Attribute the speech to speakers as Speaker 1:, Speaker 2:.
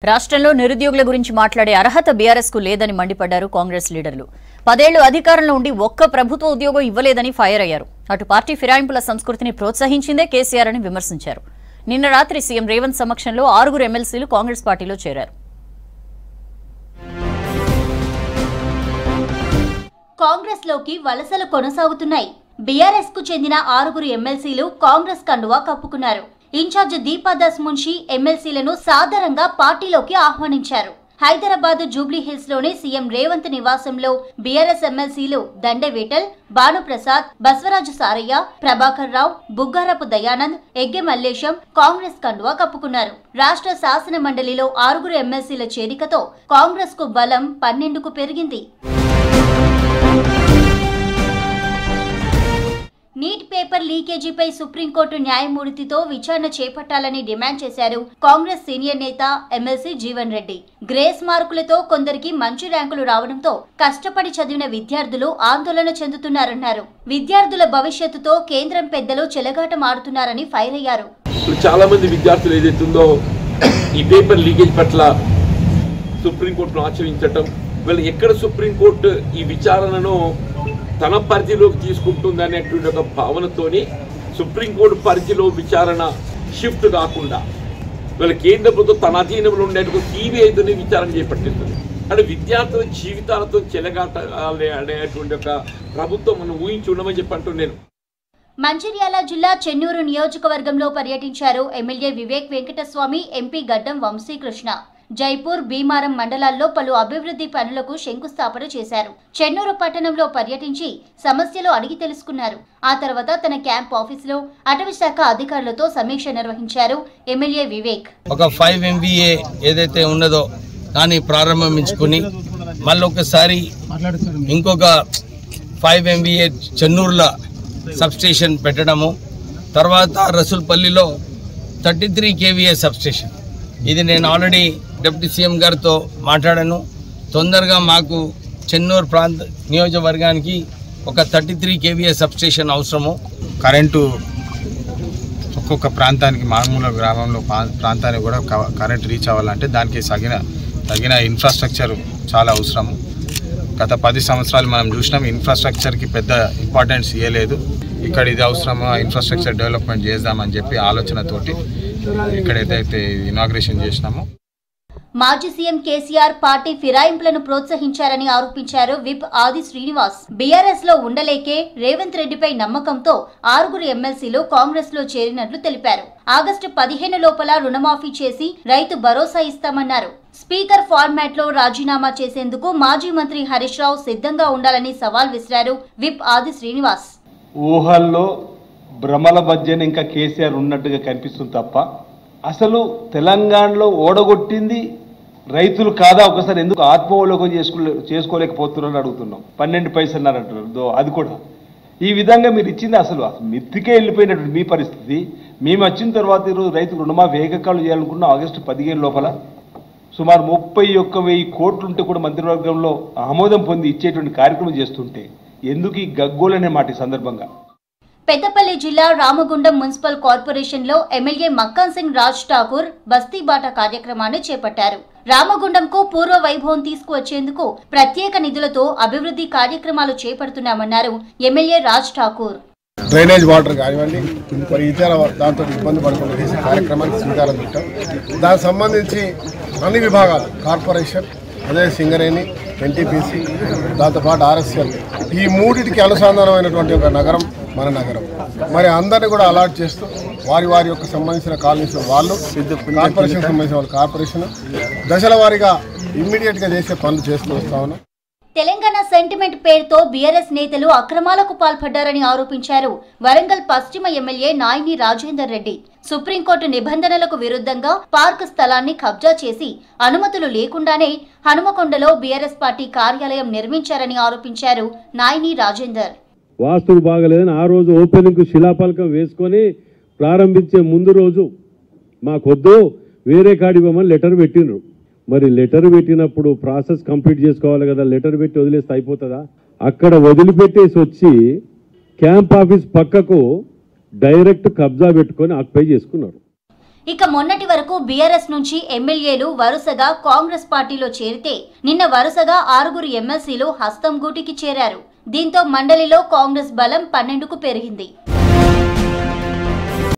Speaker 1: రాష్ట్రంలో నిరుద్యోగుల గురించి మాట్లాడే అర్హత బీఆర్ఎస్ కు లేదని మండిపడ్డారు కాంగ్రెస్ లీడర్లు. 10 ఏళ్లు అధికారంలో ఉండి ఒక్క ప్రభుత్వ ఉద్యోగం ఇవ్వలేదని ఫైర్ అయ్యారు. అటు పార్టీ ఫిరాయింపుల సంస్కృతిని ప్రోత్సహించిందే కేసీఆర్ అని విమర్శించారు. నిన్న రాత్రి సీఎం రేవంత్ సమక్షంలో 6 ఎమ్మెల్సీలు కాంగ్రెస్ పార్టీలో చేరారు.
Speaker 2: కాంగ్రెస్ లోకి వలసలు కొనసాగుతున్నాయి. బీఆర్ఎస్ కు చెందిన 6 ఎమ్మెల్సీలు కాంగ్రెస్ కండువా కప్పుకున్నారు. ఇన్ఛార్జ్ దీపాదాస్ మున్షి ఎమ్మెల్సీలను సాదరంగా పార్టీలోకి ఆహ్వానించారు. హైదరాబాద్ జూబ్లీ హిల్స్ లోని సీఎం రేవంత్ నివాసంలో బీఆర్ఎస్ ఎమ్మెల్సీలు దండే విఠల్, భానుప్రసాద్, బసవరాజు సారయ్య, ప్రభాకర్ రావు, బుగ్గారపు దయానంద్, ఎగ్గె మల్లేశం కాంగ్రెస్ కండువా కప్పుకున్నారు. రాష్ట్ర శాసన మండలిలో 6 ఎమ్మెల్సీల చేరికతో కాంగ్రెస్ కు బలం 12కు పెరిగింది. నీట్ పేపర్ లీకేజీపై సుప్రీంకోర్టు న్యాయమూర్తితో విచారణ చేపట్టాలని డిమాండ్ చేశారు కాంగ్రెస్ సీనియర్ నేత ఎమ్మెల్సీ జీవన్ రెడ్డి. గ్రేస్ మార్కులతో కొందరికి మంచి ర్యాంకులు రావడంతో కష్టపడి చదివిన విద్యార్థులు ఆందోళన చెందుతున్నారన్నారు. విద్యార్థుల భవిష్యత్తుతో కేంద్రం పెద్దలు చెలగాటం ఆడుతున్నారని ఫైర్ అయ్యారు.
Speaker 3: చాలా మంది విద్యార్థులు ఏదైతుందో ఈ పేపర్ లీకేజ్ పట్ల సుప్రీంకోర్టును ఆశ్రయించటం, వీళ్ళు ఎక్కడ సుప్రీంకోర్టు ఈ విచారణను తన పరిధిలోకి తీసుకుంటుంది అనేటువంటి ఒక భావనతోని సుప్రీంకోర్టు పరిధిలో విచారణ షిఫ్ట్ కాకుండా వీళ్ళ కేంద్ర ప్రభుత్వం తన అధీనంలో ఉండేటువంటి సిబిఐతోనే విచారణ చేపట్టిస్తుంది. అంటే విద్యార్థుల జీవితాలతో చెలగాటాలి అనేటువంటి ఒక ప్రభుత్వం మనం ఊహించి ఉండమని చెప్పంటున్నాను.
Speaker 2: మంచిర్యాల జిల్లా చెన్నూరు నియోజకవర్గంలో పర్యటించారు ఎమ్మెల్యే వివేక్ వెంకటస్వామి, ఎంపీ గడ్డం వంశీకృష్ణ. జైపూర్, భీమారం మండలాల్లో పలు అభివృద్ధి పనులకు శంకుస్థాపన చేశారు. చెన్నూరు పట్టణంలో పర్యటించి సమస్యలు అడిగి తెలుసుకున్నారు. ఆ తర్వాత తన క్యాంప్ ఆఫీసులో అటవీ శాఖ అధికారులతో సమీక్ష నిర్వహించారు ఎమ్మెల్యే వివేక్.
Speaker 4: ఒక 5 MVA ఏదైతే ఉన్నదో దాన్ని ప్రారంభించుకుని మళ్ళొకసారి ఇంకొక 5 MVA చెన్నూరులో సబ్స్టేషన్ పెట్టడము, తర్వాత రసూల్పల్లిలో 33 KVA సబ్స్టేషన్. ఇది నేను ఆల్రెడీ డిప్యూటీ సీఎం గారితో మాట్లాడాను. తొందరగా మాకు చెన్నూరు ప్రాంత నియోజకవర్గానికి ఒక 33 KVA సబ్స్టేషన్ అవసరము.
Speaker 5: కరెంటు ఒక్కొక్క ప్రాంతానికి, మామూలు గ్రామంలో ప్రాంతానికి కూడా కరెంటు రీచ్ అవ్వాలంటే దానికి తగిన ఇన్ఫ్రాస్ట్రక్చర్ చాలా అవసరము. గత 10 సంవత్సరాలు మనం చూసినాం, ఇన్ఫ్రాస్ట్రక్చర్కి పెద్ద ఇంపార్టెన్స్ ఇవ్వలేదు. ఇక్కడ ఇది అవసరమో ఇన్ఫ్రాస్ట్రక్చర్ డెవలప్మెంట్ చేద్దామని చెప్పి ఆలోచనతోటి ఇక్కడ ఏదైతే ఇనాగ్రేషన్ చేసినామో.
Speaker 2: మాజీ సీఎం కేసీఆర్ పార్టీ ఫిరాయింపులను ప్రోత్సహించారని ఆరోపించారు విప్ ఆది శ్రీనివాస్. బీఆర్ఎస్ లో ఉండలేకే రేవంత్ రెడ్డిపై నమ్మకంతో 6 ఎమ్మెల్సీలు కాంగ్రెస్ లో చేరినట్లు తెలిపారు. ఆగస్టు 15 లోపల రుణమాఫీ చేసి రైతు భరోసా ఇస్తామన్నారు. స్పీకర్ ఫార్మాట్ లో రాజీనామా చేసేందుకు మాజీ మంత్రి హరీష్ రావు సిద్ధంగా ఉండాలని సవాల్ విసిరారు విప్ ఆది శ్రీనివాస్.
Speaker 6: ఊహల్లో భ్రమల మధ్యన ఇంకా కేసీఆర్ ఉన్నట్టుగా కనిపిస్తుంది తప్ప అసలు తెలంగాణలో ఓడగొట్టింది రైతులు కాదా? ఒకసారి ఎందుకు ఆత్మావలోకం చేసుకోలేకపోతున్నారని అడుగుతున్నాం. 12 పైసలు అన్నారంటారు, అది కూడా ఈ విధంగా మీరు ఇచ్చింది అసలు మిత్తికే వెళ్ళిపోయినటువంటి మీ పరిస్థితి. మేము వచ్చిన తర్వాత ఈరోజు రైతు రుణమాఫీ ఏకకాలం చేయాలనుకున్న ఆగస్టు 15 లోపల సుమారు 31,000 కోట్లుంటే కూడా మంత్రివర్గంలో ఆమోదం పొంది ఇచ్చేటువంటి కార్యక్రమం చేస్తుంటే ఎందుకు ఈ గగ్గోలనే మాట ఈ సందర్భంగా.
Speaker 2: పెద్దపల్లి జిల్లా రామగుండం మున్సిపల్ కార్పొరేషన్ లో ఎమ్మెల్యే మక్కాన్ సింగ్ రాజ్ ఠాకూర్ బస్తీబాట కార్యక్రమాన్ని చేపట్టారు. రామగుండంకు పూర్వ వైభవం తీసుకువచ్చేందుకు ప్రత్యేక నిధులతో అభివృద్ధి కార్యక్రమాలు చేపడుతున్నామన్నారు MLA Raj Thakur.
Speaker 7: Drainage water కానివ్వండి, మరి ఇతర దాంతో ఇబ్బంది పడుతున్న చేసే కార్యక్రమానికి శ్రీకారం చుట్టాం. దానికి సంబంధించి అన్ని విభాగాలు, కార్పొరేషన్, అదే సింగరేణి, ఎన్టీపీసీ, దాంతోపాటు RSL, ఈ మూడింటికి అనుసంధానమైనటువంటి ఒక నగరం మన నగరం. మరి అందరినీ కూడా అలాట్ చేస్తూ వారి యొక్క సంబంధించిన కాలనీస్ వాళ్ళు, కార్పొరేషన్ సంబంధించిన వాళ్ళు కార్పొరేషన్ దశల వారీగా ఇమ్మీడియట్గా చేసే పనులు చేస్తూ వస్తా ఉన్నాం.
Speaker 2: తెలంగాణ సెంటిమెంట్ పేరుతో బీఆర్ఎస్ నేతలు అక్రమాలకు పాల్పడ్డారని ఆరోపించారు వరంగల్ పశ్చిమ ఎమ్మెల్యే నాయిని రాజేందర్ రెడ్డి. సుప్రీంకోర్టు నిబంధనలకు విరుద్ధంగా పార్క్ స్థలాన్ని కబ్జా చేసి అనుమతులు లేకుండానే హనుమకొండలో బీఆర్ఎస్ పార్టీ కార్యాలయం నిర్మించారని ఆరోపించారు నాయిని రాజేందర్.
Speaker 8: వాస్తువు బాగలేదని ఆ రోజు ఓపెనింగ్ శిలాఫలకం వేసుకొని ప్రారంభించే ముందు రోజు మాకొద్దు వేరే కాడివ్వమని లెటర్ పెట్టినరు. మరి లెటర్ పెట్టినప్పుడు ప్రాసెస్ కంప్లీట్ చేసుకోవాలి కదా, లెటర్ పెట్టి వదిలేస్తే అయిపోతుందా? అక్కడ వదిలిపెట్టేసి వచ్చి క్యాంప్ ఆఫీస్ పక్కకు డైరెక్ట్ కబ్జా పెట్టుకొని ఆక్యుపై చేసుకున్నారు.
Speaker 2: ఇక మొన్నటి వరకు బీఆర్ఎస్ నుంచి ఎమ్మెల్యేలు వరుసగా కాంగ్రెస్ పార్టీలో చేరితే నిన్న వరుసగా 6 ఎమ్మెల్సీలు హస్తం గూటికి చేరారు. దీంతో మండలిలో కాంగ్రెస్ బలం 12కు పెరిగింది.